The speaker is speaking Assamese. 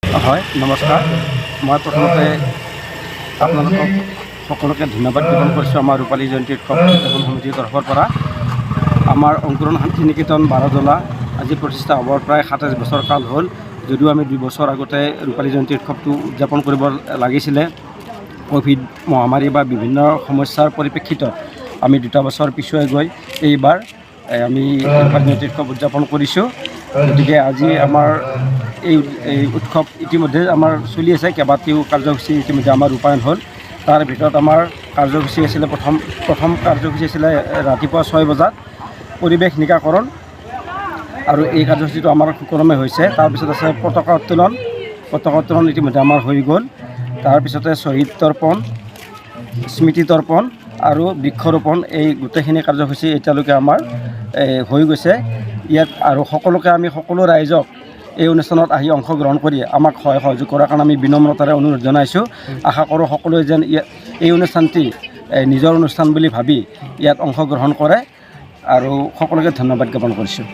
হয় নমস্কাৰ। মই প্ৰথমতে আপোনালোকক সকলোকে ধন্যবাদ জ্ঞাপন কৰিছোঁ। আমাৰ ৰূপালী জয়ন্তী উৎসৱ উদযাপন সমিতিৰ তৰফৰ পৰা আমাৰ অংকুৰণ শান্তি নিকেতন বাৰজলা আজি প্ৰতিষ্ঠা হ'বৰ প্ৰায় 27 বছৰ কাল হ'ল। যদিও আমি 2 বছৰ আগতে ৰূপালী জয়ন্তী উৎসৱটো উদযাপন কৰিব লাগিছিলে, ক'ভিড মহামাৰী বা বিভিন্ন সমস্যাৰ পৰিপ্ৰেক্ষিতত আমি 2 বছৰ পিছুৱাই গৈ এইবাৰ আমি ৰূপালী জয়ন্তী উৎসৱ উদযাপন কৰিছোঁ। গতিকে আজি আমাৰ এই উৎসৱ ইতিমধ্যে আমাৰ চলি আছে। কেইবাটাও কাৰ্যসূচী ইতিমধ্যে আমাৰ ৰূপায়ণ হ'ল। তাৰ ভিতৰত আমাৰ কাৰ্যসূচী আছিলে প্ৰথম কাৰ্যসূচী আছিলে ৰাতিপুৱা 6 বজাত পৰিৱেশ নিকাকৰণ, আৰু এই কাৰ্যসূচীটো আমাৰ সুকলমে হৈছে। তাৰপিছত আছে পতাকা উত্তোলন ইতিমধ্যে আমাৰ হৈ গ'ল। তাৰপিছতে শ্বহীদ তৰ্পণ, স্মৃতি তৰ্পণ আৰু বৃক্ষৰোপণ, এই গোটেইখিনি কাৰ্যসূচী এতিয়ালৈকে আমাৰ হৈ গৈছে ইয়াত। আৰু আমি সকলো ৰাইজক এই অনুষ্ঠানত আহি অংশগ্ৰহণ কৰি আমাক সহায় সহযোগ কৰাৰ কাৰণে আমি বিনম্ৰতাৰে অনুৰোধ জনাইছোঁ। আশা কৰোঁ সকলোৱে যেন এই অনুষ্ঠানটি নিজৰ অনুষ্ঠান বুলি ভাবি ইয়াত অংশগ্ৰহণ কৰে, আৰু সকলোকে ধন্যবাদ জ্ঞাপন কৰিছোঁ।